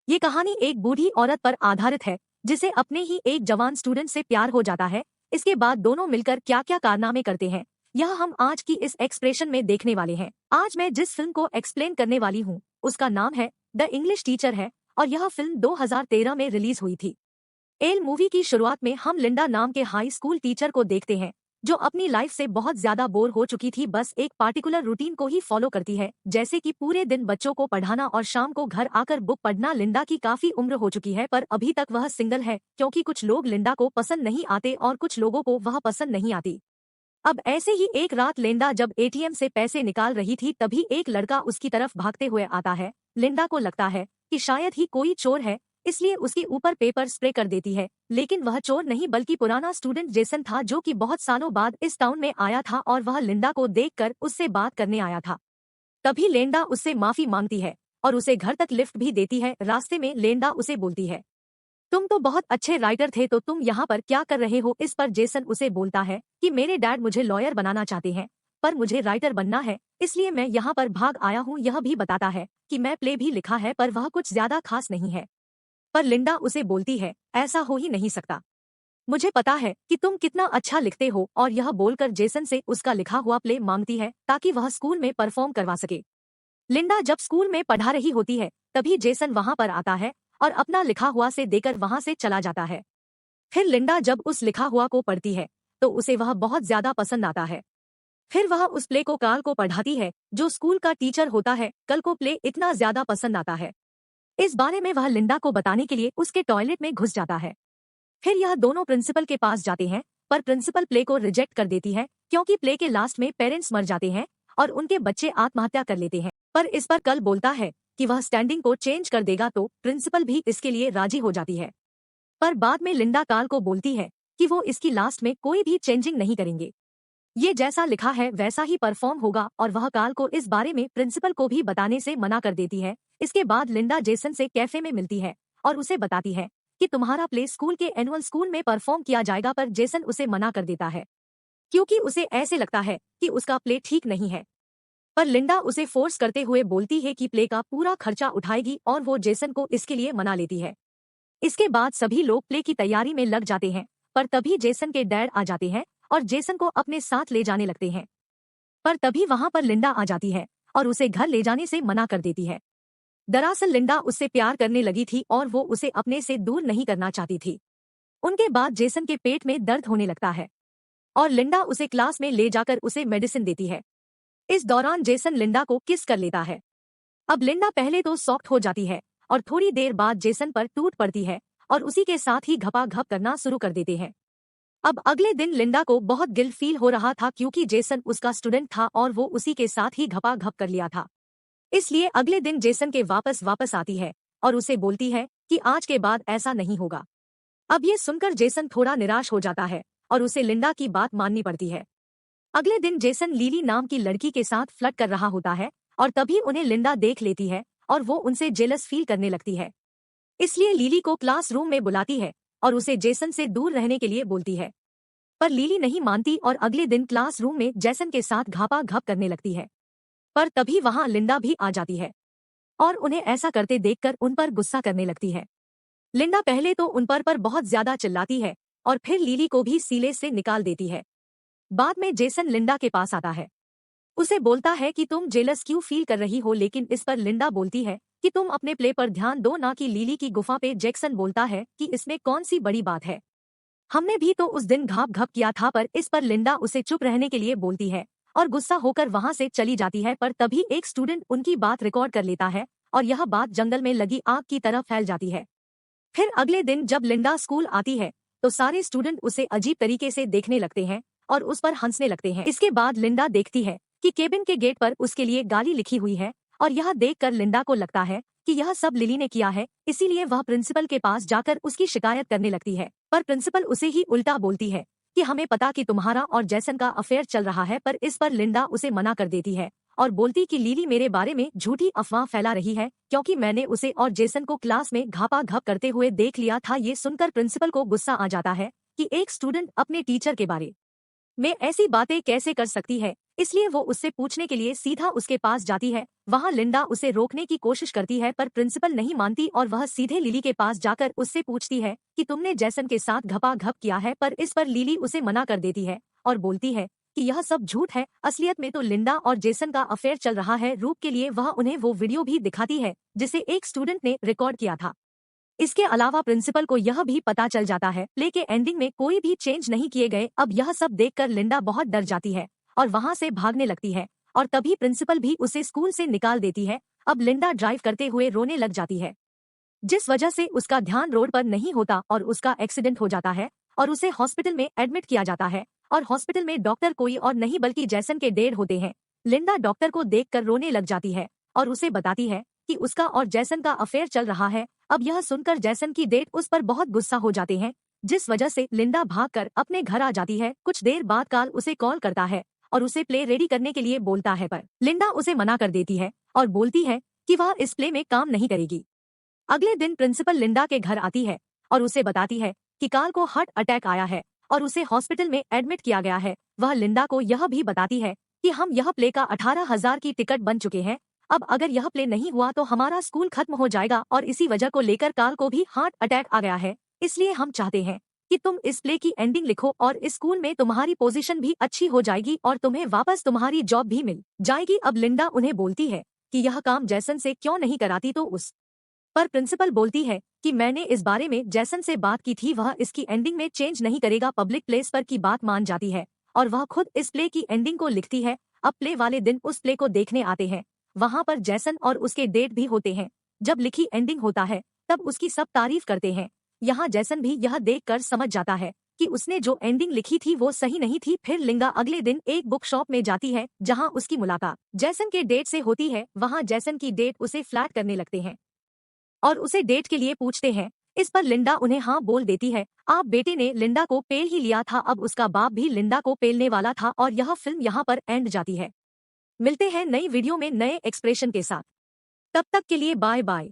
ये कहानी एक बूढ़ी औरत पर आधारित है जिसे अपने ही एक जवान स्टूडेंट से प्यार हो जाता है। इसके बाद दोनों मिलकर क्या क्या कारनामे करते हैं, यह हम आज की इस एक्सप्रेशन में देखने वाले हैं। आज मैं जिस फिल्म को एक्सप्लेन करने वाली हूँ उसका नाम है द इंग्लिश टीचर है और यह फिल्म 2013 में रिलीज हुई थी। एल मूवी की शुरुआत में हम लिंडा नाम के हाई स्कूल टीचर को देखते हैं जो अपनी लाइफ से बहुत ज्यादा बोर हो चुकी थी। बस एक पार्टिकुलर रूटीन को ही फॉलो करती है, जैसे कि पूरे दिन बच्चों को पढ़ाना और शाम को घर आकर बुक पढ़ना। लिंडा की काफी उम्र हो चुकी है पर अभी तक वह सिंगल है क्योंकि कुछ लोग लिंडा को पसंद नहीं आते और कुछ लोगों को वह पसंद नहीं आती। अब ऐसे ही एक रात लिंडा जब एटीएम से पैसे निकाल रही थी तभी एक लड़का उसकी तरफ भागते हुए आता है। लिंडा को लगता है कि शायद ही कोई चोर है, इसलिए उसके ऊपर पेपर स्प्रे कर देती है, लेकिन वह चोर नहीं बल्कि पुराना स्टूडेंट जेसन था जो कि बहुत सालों बाद इस टाउन में आया था और वह लिंडा को देखकर उससे बात करने आया था। तभी लिंडा उससे माफी मांगती है और उसे घर तक लिफ्ट भी देती है। रास्ते में लिंडा उसे बोलती है, तुम तो बहुत अच्छे राइटर थे तो तुम यहाँ पर क्या कर रहे हो। इस पर जेसन उसे बोलता है कि मेरे डैड मुझे लॉयर बनाना चाहते हैं पर मुझे राइटर बनना है, इसलिए मैं यहाँ पर भाग आया हूँ। यह भी बताता है कि मैं प्ले भी लिखा है पर वह कुछ ज्यादा खास नहीं है। पर लिंडा उसे बोलती है, ऐसा हो ही नहीं सकता, मुझे पता है कि तुम कितना अच्छा लिखते हो। और यह बोलकर जेसन से उसका लिखा हुआ प्ले मांगती है ताकि वह स्कूल में परफॉर्म करवा सके। लिंडा जब स्कूल में पढ़ा रही होती है तभी जेसन वहां पर आता है और अपना लिखा हुआ से देकर वहां से चला जाता है। फिर लिंडा जब उस लिखा हुआ को पढ़ती है तो उसे वह बहुत ज्यादा पसंद आता है। फिर वह उस प्ले को कार्ल को पढ़ाती है जो स्कूल का टीचर होता है। कल को प्ले इतना ज्यादा पसंद आता है, इस बारे में वह लिंडा को बताने के लिए उसके टॉयलेट में घुस जाता है। फिर यह दोनों प्रिंसिपल के पास जाते हैं पर प्रिंसिपल प्ले को रिजेक्ट कर देती है क्योंकि प्ले के लास्ट में पेरेंट्स मर जाते हैं और उनके बच्चे आत्महत्या कर लेते हैं। पर इस पर कल बोलता है कि वह स्टैंडिंग को चेंज कर देगा तो प्रिंसिपल भी इसके लिए राजी हो जाती है। पर बाद में लिंडा कार्ल को बोलती है कि वो इसकी लास्ट में कोई भी चेंजिंग नहीं करेंगे, ये जैसा लिखा है वैसा ही परफॉर्म होगा और वह कार्ल को इस बारे में प्रिंसिपल को भी बताने से मना कर देती है। इसके बाद लिंडा जेसन से कैफे में मिलती है और उसे बताती है कि तुम्हारा प्ले स्कूल के एनुअल स्कूल में परफॉर्म किया जाएगा, पर जेसन उसे मना कर देता है क्योंकि उसे ऐसे लगता है कि उसका प्ले ठीक नहीं है। पर लिंडा उसे फोर्स करते हुए बोलती है कि प्ले का पूरा खर्चा उठाएगी और वो जेसन को इसके लिए मना लेती है। इसके बाद सभी लोग प्ले की तैयारी में लग जाते हैं पर तभी जेसन के डैड आ जाते हैं और जेसन को अपने साथ ले जाने लगते हैं। पर तभी वहां पर लिंडा आ जाती है और उसे घर ले जाने से मना कर देती है। दरअसल लिंडा उससे प्यार करने लगी थी और वो उसे अपने से दूर नहीं करना चाहती थी। उनके बाद जेसन के पेट में दर्द होने लगता है और लिंडा उसे क्लास में ले जाकर उसे मेडिसिन देती है। इस दौरान जेसन लिंडा को किस कर लेता है। अब लिंडा पहले तो सॉफ्ट हो जाती है और थोड़ी देर बाद जेसन पर टूट पड़ती है और उसी के साथ ही घपाघप करना शुरू कर देते हैं। अब अगले दिन लिंडा को बहुत गिल्ट फील हो रहा था क्योंकि जेसन उसका स्टूडेंट था और वो उसी के साथ ही घपाघप कर लिया था। इसलिए अगले दिन जेसन के वापस आती है और उसे बोलती है कि आज के बाद ऐसा नहीं होगा। अब ये सुनकर जेसन थोड़ा निराश हो जाता है और उसे लिंडा की बात माननी पड़ती है। अगले दिन जेसन लिली नाम की लड़की के साथ फ्लर्ट कर रहा होता है और तभी उन्हें लिंडा देख लेती है और वो उनसे जेलस फील करने लगती है। इसलिए लिली को क्लासरूम में बुलाती है और उसे जेसन से दूर रहने के लिए बोलती है। पर लिली नहीं मानती और अगले दिन क्लासरूम में जेसन के साथ घापाघप करने लगती है। पर तभी वहां लिंडा भी आ जाती है और उन्हें ऐसा करते देखकर उन पर गुस्सा करने लगती है। लिंडा पहले तो उन पर बहुत ज्यादा चिल्लाती है और फिर लिली को भी सीले से निकाल देती है। बाद में जेसन लिंडा के पास आता है, उसे बोलता है कि तुम जेलस क्यों फील कर रही हो, लेकिन इस पर लिंडा बोलती है कि तुम अपने प्ले पर ध्यान दो ना कि लिली की गुफा पे। जैक्सन बोलता है कि इसमें कौन सी बड़ी बात है, हमने भी तो उस दिन घाप घप किया था। पर इस पर लिंडा उसे चुप रहने के लिए बोलती है और गुस्सा होकर वहां से चली जाती है। पर तभी एक स्टूडेंट उनकी बात रिकॉर्ड कर लेता है और यह बात जंगल में लगी आग की तरह फैल जाती है। फिर अगले दिन जब लिंडा स्कूल आती है तो सारे स्टूडेंट उसे अजीब तरीके से देखने लगते हैं और उस पर हंसने लगते हैं। इसके बाद लिंडा देखती है कि केबिन के गेट पर उसके लिए गाली लिखी हुई है और यह देखकर लिंडा को लगता है कि यह सब लिली ने किया है, इसीलिए वह प्रिंसिपल के पास जाकर उसकी शिकायत करने लगती है। पर प्रिंसिपल उसे ही उल्टा बोलती है कि हमें पता कि तुम्हारा और जेसन का अफेयर चल रहा है। पर इस पर लिंडा उसे मना कर देती है और बोलती कि लिली मेरे बारे में झूठी अफवाह फैला रही है क्योंकि मैंने उसे और जेसन को क्लास में घापाघप करते हुए देख लिया था। ये सुनकर प्रिंसिपल को गुस्सा आ जाता है कि एक स्टूडेंट अपने टीचर के बारे में ऐसी बातें कैसे कर सकती है। इसलिए वो उससे पूछने के लिए सीधा उसके पास जाती है। वहाँ लिंडा उसे रोकने की कोशिश करती है पर प्रिंसिपल नहीं मानती और वह सीधे लिली के पास जाकर उससे पूछती है कि तुमने जैसन के साथ घपाघप किया है, पर इस पर लिली उसे मना कर देती है और बोलती है कि यह सब झूठ है। असलियत में तो लिंडा और जेसन का अफेयर चल रहा है। रूप के लिए वह उन्हें वो वीडियो भी दिखाती है जिसे एक स्टूडेंट ने रिकॉर्ड किया था। इसके अलावा प्रिंसिपल को यह भी पता चल जाता है प्ले के एंडिंग में कोई भी चेंज नहीं किए गए। अब यह सब देखकर लिंडा बहुत डर जाती है और वहाँ से भागने लगती है और तभी प्रिंसिपल भी उसे स्कूल से निकाल देती है। अब लिंडा ड्राइव करते हुए रोने लग जाती है, जिस वजह से उसका ध्यान रोड पर नहीं होता और उसका एक्सीडेंट हो जाता है और उसे हॉस्पिटल में एडमिट किया जाता है। और हॉस्पिटल में डॉक्टर कोई और नहीं बल्कि जैसन के डैड होते हैं। लिंडा डॉक्टर को देखकर रोने लग जाती है और उसे बताती है कि उसका और जैसन का अफेयर चल रहा है। अब यह सुनकर जैसन की डैड उस पर बहुत गुस्सा हो जाते हैं, जिस वजह से लिंडा भागकर अपने घर आ जाती है। कुछ देर बाद कार्ल उसे कॉल करता है और उसे प्ले रेडी करने के लिए बोलता है, पर लिंडा उसे मना कर देती है और बोलती है कि वह इस प्ले में काम नहीं करेगी। अगले दिन प्रिंसिपल लिंडा के घर आती है और उसे बताती है कि कार्ल को हार्ट अटैक आया है और उसे हॉस्पिटल में एडमिट किया गया है। वह लिंडा को यह भी बताती है कि हम यह प्ले का 18,000 की टिकट बन चुके हैं। अब अगर यह प्ले नहीं हुआ तो हमारा स्कूल खत्म हो जाएगा और इसी वजह को लेकर कार्ल को भी हार्ट अटैक आ गया है। इसलिए हम चाहते हैं कि तुम इस प्ले की एंडिंग लिखो और इस स्कूल में तुम्हारी पोजीशन भी अच्छी हो जाएगी और तुम्हें वापस तुम्हारी जॉब भी मिल जाएगी। अब लिंडा उन्हें बोलती है कि यह काम जैसन से क्यों नहीं कराती तो उस पर प्रिंसिपल बोलती है कि मैंने इस बारे में जैसन से बात की थी, वह इसकी एंडिंग में चेंज नहीं करेगा। पब्लिक प्लेस पर की बात मान जाती है और वह खुद इस प्ले की एंडिंग को लिखती है। अब प्ले वाले दिन उस प्ले को देखने आते हैं। वहाँ पर जैसन और उसके डेट भी होते हैं। जब लिखी एंडिंग होता है तब उसकी सब तारीफ करते हैं। यहाँ जैसन भी यह देखकर समझ जाता है कि उसने जो एंडिंग लिखी थी वो सही नहीं थी। फिर लिंडा अगले दिन एक बुक शॉप में जाती है जहाँ उसकी मुलाकात जैसन के डेट से होती है। वहाँ जैसन की डेट उसे फ्लैट करने लगते हैं और उसे डेट के लिए पूछते हैं। इस पर लिंडा उन्हें हाँ बोल देती है। आप बेटे ने लिंडा को पेल ही लिया था, अब उसका बाप भी लिंडा को पेलने वाला था और यह फिल्म यहाँ पर एंड जाती है। मिलते हैं नई वीडियो में नए एक्सप्रेशन के साथ। तब तक के लिए बाय बाय।